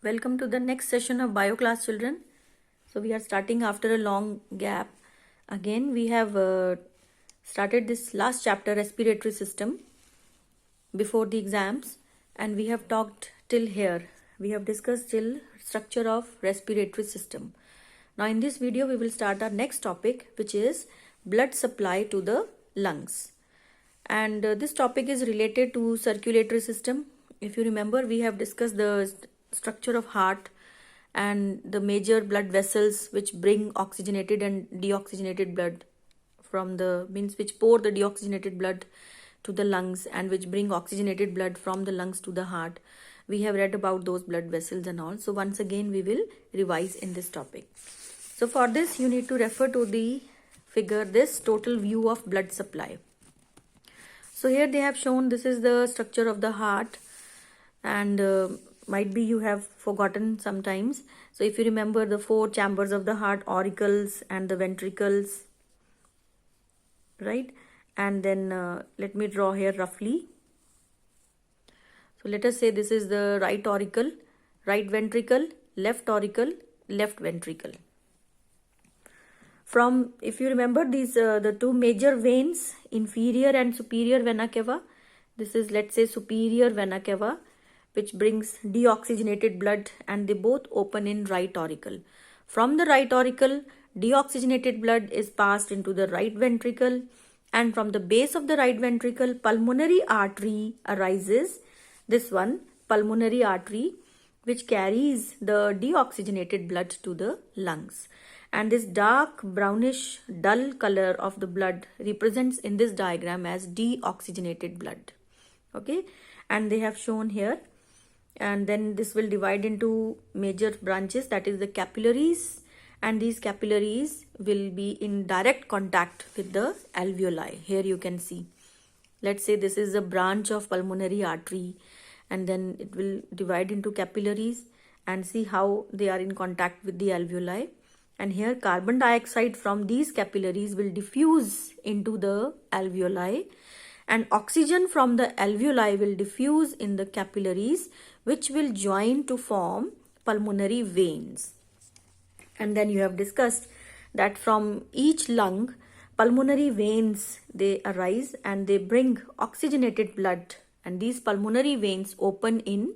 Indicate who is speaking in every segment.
Speaker 1: Welcome to the next session of bio class, children. So we are starting after a long gap. Again, we have started this last chapter, respiratory system, before the exams, and we have talked till here. We have discussed till structure of respiratory system. Now in this video, we will start our next topic, which is blood supply to the lungs. And this topic is related to circulatory system. If you remember, we have discussed the structure of heart and the major blood vessels which bring oxygenated and deoxygenated blood from the which pour the deoxygenated blood to the lungs and which bring oxygenated blood from the lungs to the heart. We have read about those blood vessels and all. So once again we will revise in this topic. So for this you need to refer to the figure, this total view of blood supply. So here they have shown this is the structure of the heart, and might be you have forgotten sometimes. So if you remember the four chambers of the heart, auricles and the ventricles, right? And then let me draw here roughly. So let us say this is the right auricle, right ventricle, left auricle, left ventricle. From, if you remember, these the two major veins, inferior and superior vena cava. This is, let's say, superior vena cava, which brings deoxygenated blood, and they both open in right auricle. From the right auricle, deoxygenated blood is passed into the right ventricle, and from the base of the right ventricle, pulmonary artery arises. This one, pulmonary artery, which carries the deoxygenated blood to the lungs. And this dark brownish dull color of the blood represents in this diagram as deoxygenated blood. Okay, and they have shown here. And then this will divide into major branches, that is the capillaries, and these capillaries will be in direct contact with the alveoli. Here you can see, let's say this is a branch of pulmonary artery, and then it will divide into capillaries, and see how they are in contact with the alveoli. And here carbon dioxide from these capillaries will diffuse into the alveoli, and oxygen from the alveoli will diffuse in the capillaries, which will join to form pulmonary veins. And then you have discussed that from each lung, pulmonary veins, they arise and they bring oxygenated blood, and these pulmonary veins open in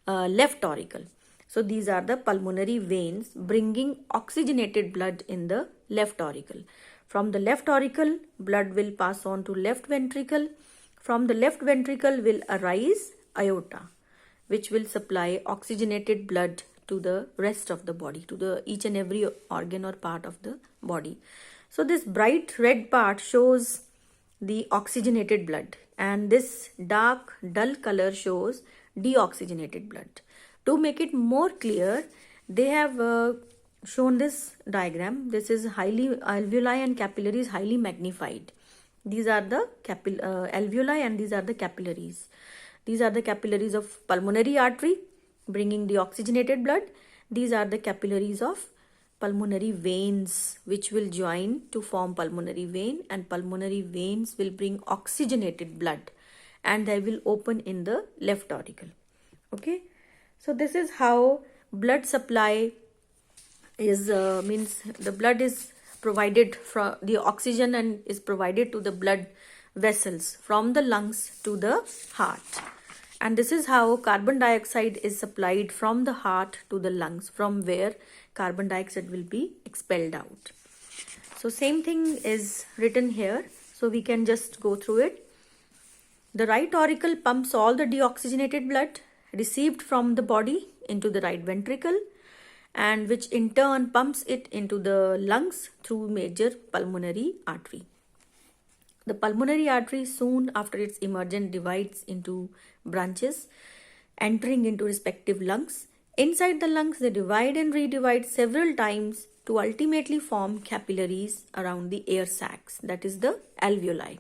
Speaker 1: left auricle. So these are the pulmonary veins bringing oxygenated blood in the left auricle. From the left auricle, blood will pass on to left ventricle. From the left ventricle will arise aorta, which will supply oxygenated blood to the rest of the body, to the each and every organ or part of the body. So this bright red part shows the oxygenated blood, and this dark dull color shows deoxygenated blood. To make it more clear, they have shown this diagram. This is alveoli and capillaries highly magnified. These are the alveoli and these are the capillaries. These are the capillaries of pulmonary artery bringing deoxygenated blood. These are the capillaries of pulmonary veins, which will join to form pulmonary vein, and pulmonary veins will bring oxygenated blood, and they will open in the left auricle. Okay. So this is how blood supply is, means the blood is provided from the oxygen and is provided to the blood vessels from the lungs to the heart. And this is how carbon dioxide is supplied from the heart to the lungs, from where carbon dioxide will be expelled out. So same thing is written here. So we can just go through it. The right auricle pumps all the deoxygenated blood received from the body into the right ventricle, and which in turn pumps it into the lungs through major pulmonary artery. The pulmonary artery soon after its emergence divides into branches, entering into respective lungs. Inside the lungs, they divide and redivide several times to ultimately form capillaries around the air sacs, that is the alveoli.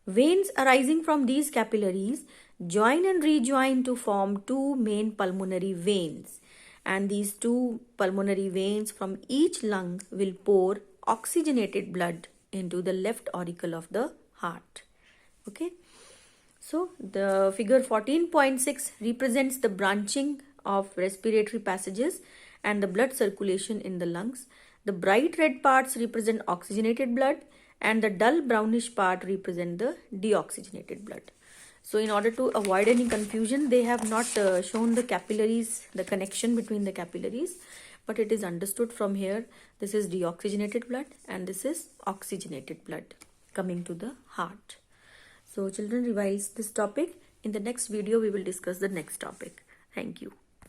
Speaker 1: Veins arising from these capillaries join and rejoin to form two main pulmonary veins, and these two pulmonary veins from each lung will pour oxygenated blood into the left auricle of the heart. Okay, so the figure 14.6 represents the branching of respiratory passages and the blood circulation in the lungs. The bright red parts represent oxygenated blood and the dull brownish part represent the deoxygenated blood. So in order to avoid any confusion, they have not shown the capillaries, the connection between the capillaries, but it is understood from here. This is deoxygenated blood and this is oxygenated blood coming to the heart. So children, revise this topic. In the next video, we will discuss the next topic. Thank you.